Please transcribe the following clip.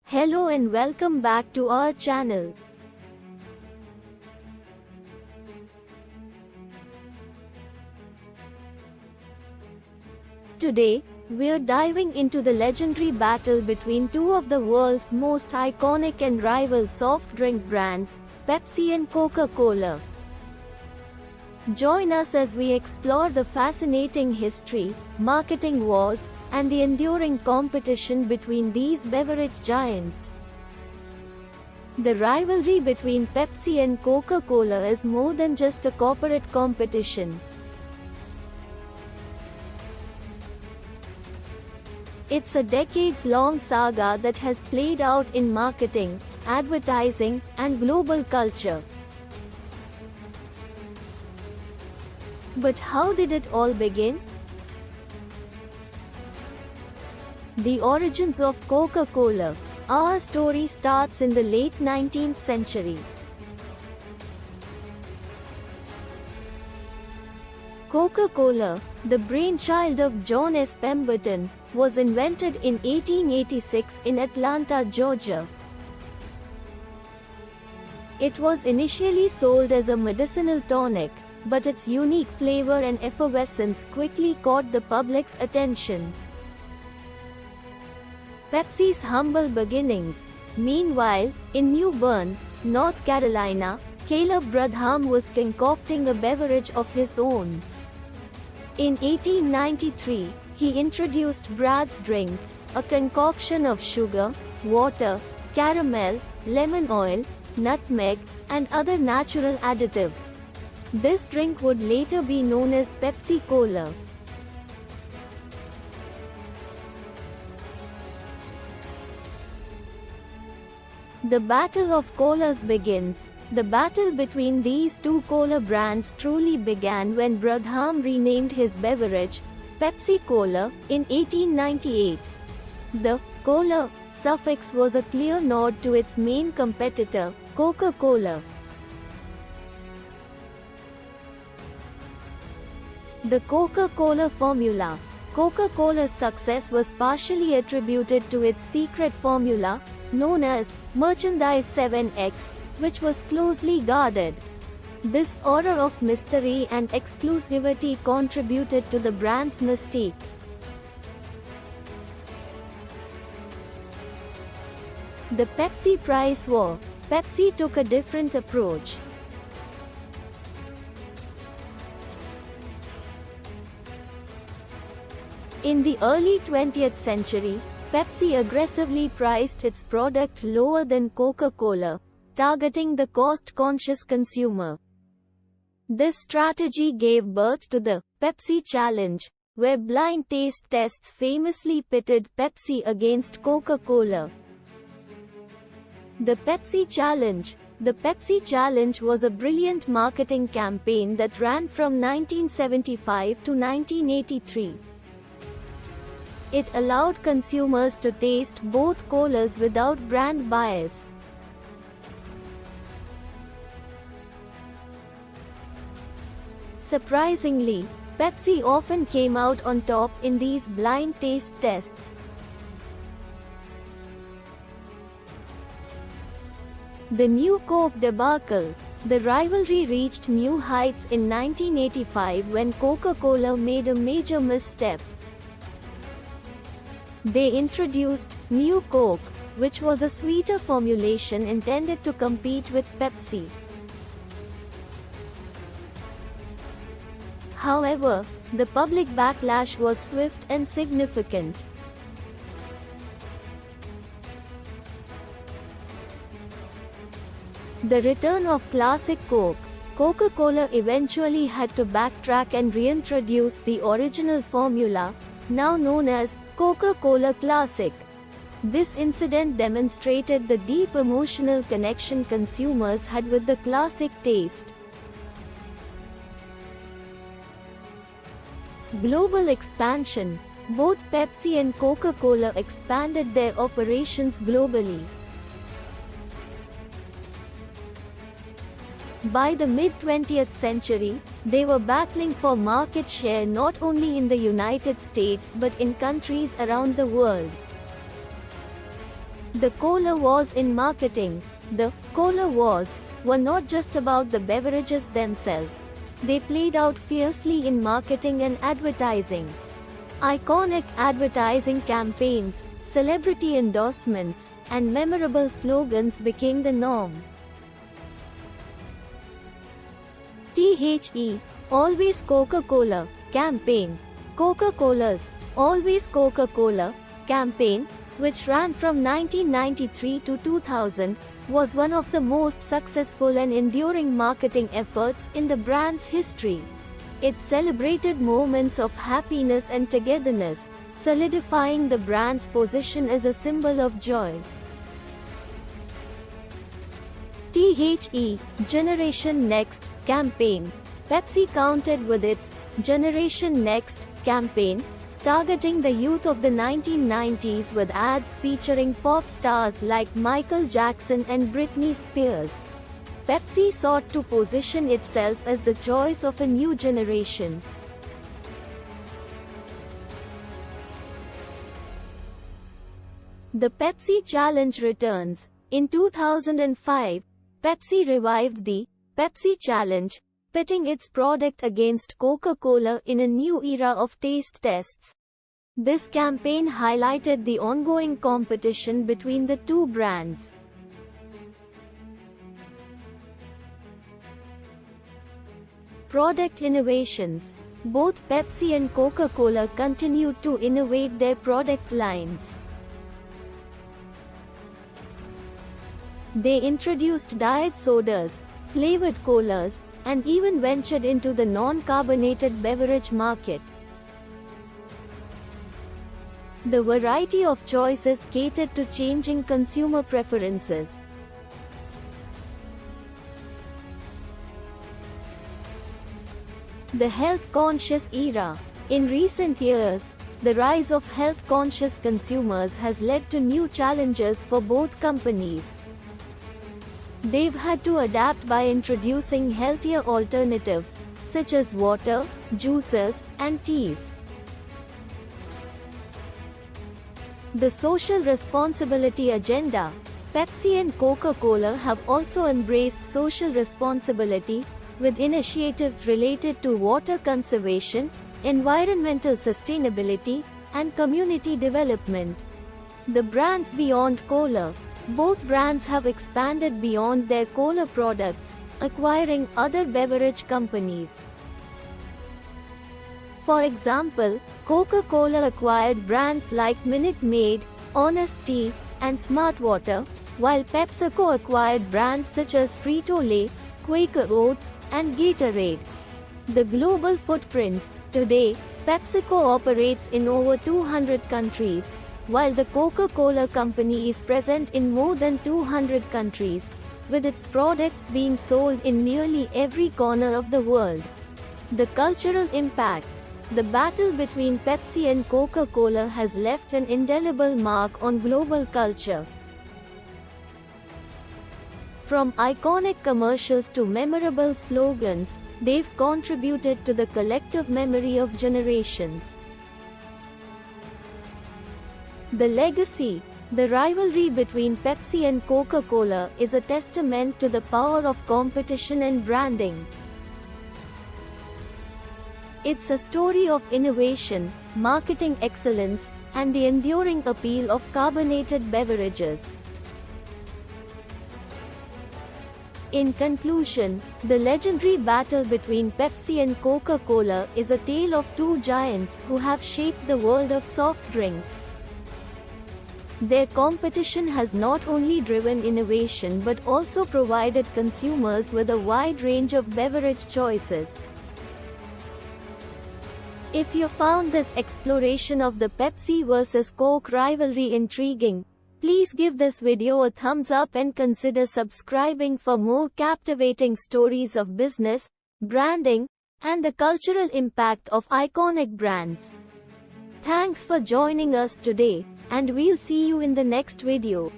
Hello and welcome back to our channel. Today, we're diving into the legendary battle between two of the world's most iconic and rival soft drink brands, Pepsi and Coca-Cola. Join us as we explore the fascinating history, marketing wars, and the enduring competition between these beverage giants. The rivalry between Pepsi and Coca-Cola is more than just a corporate competition. It's a decades-long saga that has played out in marketing, advertising, and global culture. But how did it all begin? The origins of Coca-Cola. Our story starts in the late 19th century. Coca-Cola, the brainchild of John S. Pemberton, was invented in 1886 in Atlanta, Georgia. It was initially sold as a medicinal tonic, but its unique flavor and effervescence quickly caught the public's attention. Pepsi's humble beginnings. Meanwhile, in New Bern, North Carolina, Caleb Bradham was concocting a beverage of his own. In 1893, he introduced Brad's Drink, a concoction of sugar, water, caramel, lemon oil, nutmeg, and other natural additives. This drink would later be known as Pepsi Cola. The Battle of Colas begins. The battle between these two cola brands truly began when Bradham renamed his beverage, Pepsi Cola, in 1898. The Cola suffix was a clear nod to its main competitor, Coca-Cola. The Coca-Cola formula. Coca-Cola's success was partially attributed to its secret formula, known as Merchandise 7X, which was closely guarded. This aura of mystery and exclusivity contributed to the brand's mystique. The Pepsi Price War. Pepsi took a different approach. In the early 20th century, Pepsi aggressively priced its product lower than Coca-Cola, targeting the cost-conscious consumer. This strategy gave birth to the Pepsi Challenge, where blind taste tests famously pitted Pepsi against Coca-Cola. The Pepsi Challenge. The Pepsi Challenge was a brilliant marketing campaign that ran from 1975 to 1983. It allowed consumers to taste both colas without brand bias. Surprisingly, Pepsi often came out on top in these blind taste tests. The New Coke debacle. The rivalry reached new heights in 1985 when Coca-Cola made a major misstep. They introduced New Coke, which was a sweeter formulation intended to compete with Pepsi. However, the public backlash was swift and significant. The return of Classic Coke. Coca-Cola eventually had to backtrack and reintroduce the original formula, now known as Coca-Cola Classic. This incident demonstrated the deep emotional connection consumers had with the classic taste. Global expansion. Both Pepsi and Coca-Cola expanded their operations globally. By the mid-20th century, they were battling for market share not only in the United States but in countries around the world. The Cola Wars in marketing. The Cola Wars were not just about the beverages themselves. They played out fiercely in marketing and advertising. Iconic advertising campaigns, celebrity endorsements, and memorable slogans became the norm. THE Always Coca-Cola campaign. Coca-Cola's Always Coca-Cola campaign, which ran from 1993 to 2000, was one of the most successful and enduring marketing efforts in the brand's history. It celebrated moments of happiness and togetherness, solidifying the brand's position as a symbol of joy. THE Generation Next campaign. Pepsi countered with its Generation Next campaign, targeting the youth of the 1990s with ads featuring pop stars like Michael Jackson and Britney Spears. Pepsi sought to position itself as the choice of a new generation. The Pepsi Challenge returns. In 2005, Pepsi revived the Pepsi Challenge, pitting its product against Coca-Cola in a new era of taste tests. This campaign highlighted the ongoing competition between the two brands. Product innovations. Both Pepsi and Coca-Cola continued to innovate their product lines. They introduced diet sodas, flavored colas, and even ventured into the non-carbonated beverage market. The variety of choices catered to changing consumer preferences. The health-conscious era. In recent years, the rise of health-conscious consumers has led to new challenges for both companies. They've had to adapt by introducing healthier alternatives, such as water, juices, and teas. The social responsibility agenda. Pepsi and Coca-Cola have also embraced social responsibility, with initiatives related to water conservation, environmental sustainability, and community development. The brands beyond cola. Both brands have expanded beyond their cola products, acquiring other beverage companies. For example, Coca-Cola acquired brands like Minute Maid, Honest Tea, and Smartwater, while PepsiCo acquired brands such as Frito-Lay, Quaker Oats, and Gatorade. The global footprint. Today, PepsiCo operates in over 200 countries, while the Coca-Cola Company is present in more than 200 countries, with its products being sold in nearly every corner of the world. The cultural impact. The battle between Pepsi and Coca-Cola has left an indelible mark on global culture. From iconic commercials to memorable slogans, they've contributed to the collective memory of generations. The legacy. The rivalry between Pepsi and Coca-Cola is a testament to the power of competition and branding. It's a story of innovation, marketing excellence, and the enduring appeal of carbonated beverages. In conclusion, the legendary battle between Pepsi and Coca-Cola is a tale of two giants who have shaped the world of soft drinks. Their competition has not only driven innovation but also provided consumers with a wide range of beverage choices. If you found this exploration of the Pepsi vs Coke rivalry intriguing, please give this video a thumbs up and consider subscribing for more captivating stories of business, branding, and the cultural impact of iconic brands. Thanks for joining us today, and we'll see you in the next video.